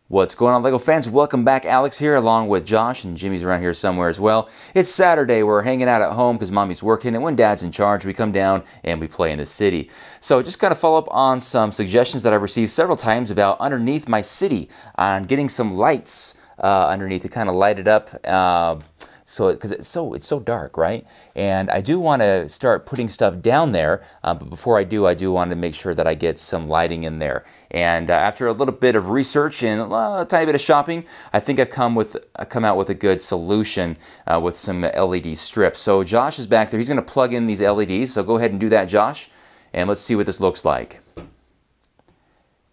What's going on, LEGO fans? Welcome back. Alex here along with Josh, and Jimmy's around here somewhere as well. It's Saturday. We're hanging out at home because Mommy's working, and when Dad's in charge, we come down and we play in the city. So just kind of follow up on some suggestions that I've received several times about underneath my city, on getting some lights underneath to kind of light it up. Because it's so dark, right? And I do want to start putting stuff down there, but before I do want to make sure that I get some lighting in there. And after a little bit of research and a tiny bit of shopping, I think I've come out with a good solution with some LED strips. So Josh is back there. He's going to plug in these LEDs. So go ahead and do that, Josh. And let's see what this looks like.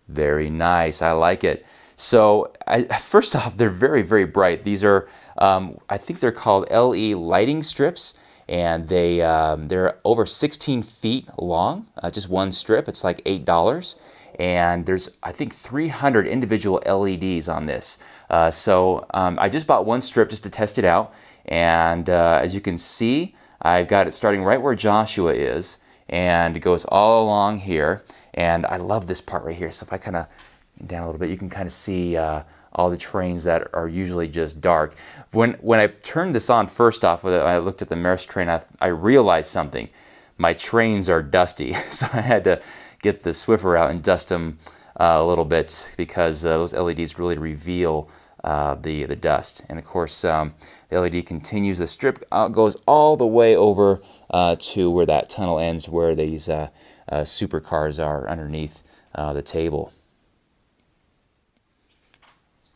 Very nice. I like it. So first off, they're very bright. These are, I think they're called LE lighting strips, and they're over 16 feet long. Just one strip. It's like $8, and there's, I think, 300 individual LEDs on this. I just bought one strip just to test it out, and as you can see, I've got it starting right where Joshua is, and it goes all along here. And I love this part right here. So if I kind of down a little bit, you can kind of see all the trains that are usually just dark. When I turned this on, first off, when I looked at the Maersk train, I realized something. My trains are dusty, so I had to get the Swiffer out and dust them a little bit, because those LEDs really reveal the dust. And of course, the LED continues. The strip goes all the way over to where that tunnel ends, where these supercars are underneath the table.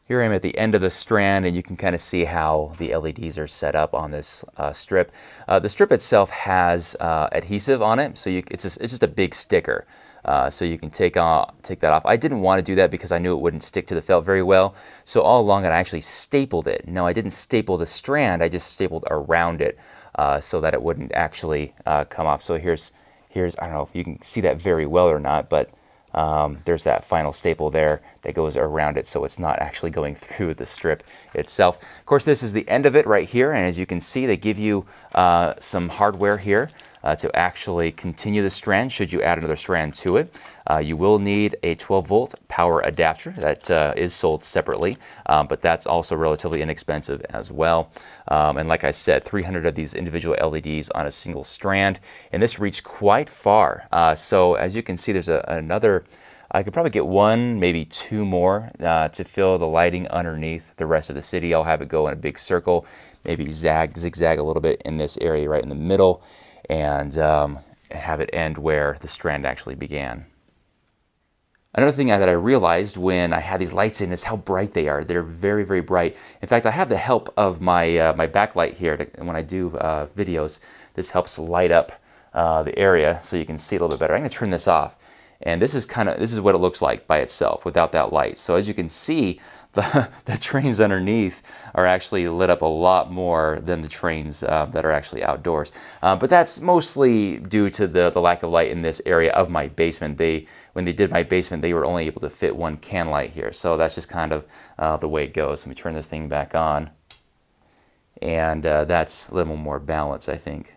Here I am at the end of the strand, and you can kind of see how the LEDs are set up on this strip. The strip itself has adhesive on it, so it's just a big sticker. So you can take that off. I didn't want to do that because I knew it wouldn't stick to the felt very well. So all along I actually stapled it. No, I didn't staple the strand, I just stapled around it so that it wouldn't actually come off. So here's I don't know if you can see that very well or not, but there's that final staple there that goes around it, so it's not actually going through the strip itself. Of course, this is the end of it right here, and as you can see, they give you some hardware here to actually continue the strand should you add another strand to it. You will need a 12-volt power adapter that is sold separately, but that's also relatively inexpensive as well. And like I said, 300 of these individual LEDs on a single strand, and this reached quite far. So as you can see, there's another, I could probably get one, maybe two more to fill the lighting underneath the rest of the city. I'll have it go in a big circle, maybe zigzag a little bit in this area right in the middle, and have it end where the strand actually began. Another thing that I realized when I had these lights in is how bright they are. They're very bright. In fact, I have the help of my my backlight here when I do videos. This helps light up the area so you can see a little bit better. I'm going to turn this off, and this is what it looks like by itself without that light. So as you can see, the trains underneath are actually lit up a lot more than the trains that are actually outdoors. But that's mostly due to the lack of light in this area of my basement. When they did my basement, they were only able to fit one can light here. So that's just kind of the way it goes. Let me turn this thing back on. And that's a little more balance, I think.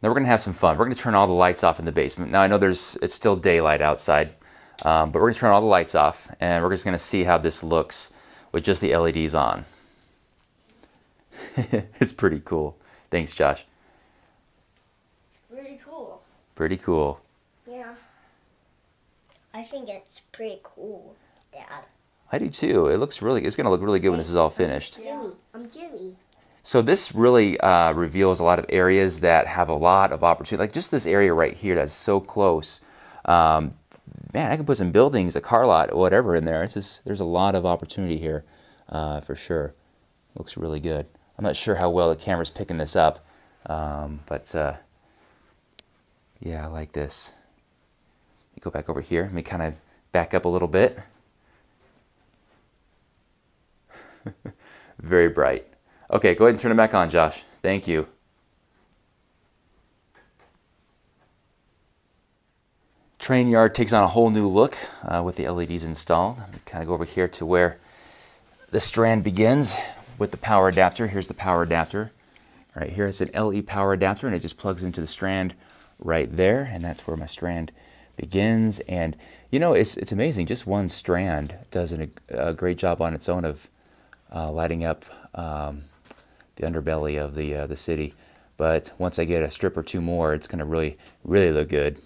Now we're going to have some fun. We're going to turn all the lights off in the basement. Now I know it's still daylight outside. But we're going to turn all the lights off, and we're just going to see how this looks with just the LEDs on. It's pretty cool. Thanks, Josh. Pretty cool. Pretty cool. Yeah. I think it's pretty cool, Dad. I do too. It's going to look really good when this is all finished. Jimmy. I'm Jimmy. So this really reveals a lot of areas that have a lot of opportunity. Like just this area right here that's so close. Man, I can put some buildings, a car lot, whatever in there. There's a lot of opportunity here for sure. Looks really good. I'm not sure how well the camera's picking this up, but yeah, I like this. Let me go back over here. Let me kind of back up a little bit. Very bright. Okay, go ahead and turn it back on, Josh. Thank you. Train yard takes on a whole new look with the LEDs installed. Let me kind of go over here to where the strand begins with the power adapter. Here's the power adapter. Right here it's an LE power adapter, and it just plugs into the strand right there, and that's where my strand begins. And you know, it's amazing. Just one strand does a great job on its own of lighting up the underbelly of the city. But once I get a strip or two more, it's going to really look good.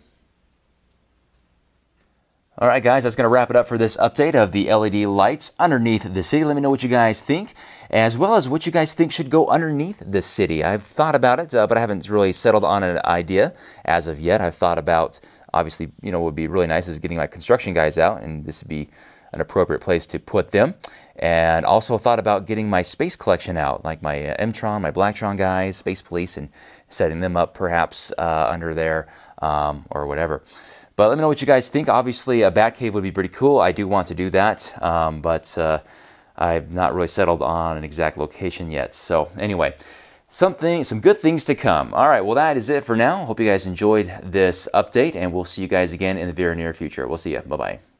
All right, guys, that's going to wrap it up for this update of the LED lights underneath the city. Let me know what you guys think, as well as what you guys think should go underneath the city. I've thought about it, but I haven't really settled on an idea as of yet. I've thought about, obviously, you know, what would be really nice is getting my construction guys out, and this would be an appropriate place to put them. And also thought about getting my space collection out, like my Mtron, my Blacktron guys, Space Police, and setting them up perhaps under there or whatever. But let me know what you guys think. Obviously, a Batcave would be pretty cool. I do want to do that, but I've not really settled on an exact location yet. So anyway, some good things to come. All right, well, that is it for now. Hope you guys enjoyed this update, and we'll see you guys again in the very near future. We'll see you. Bye-bye.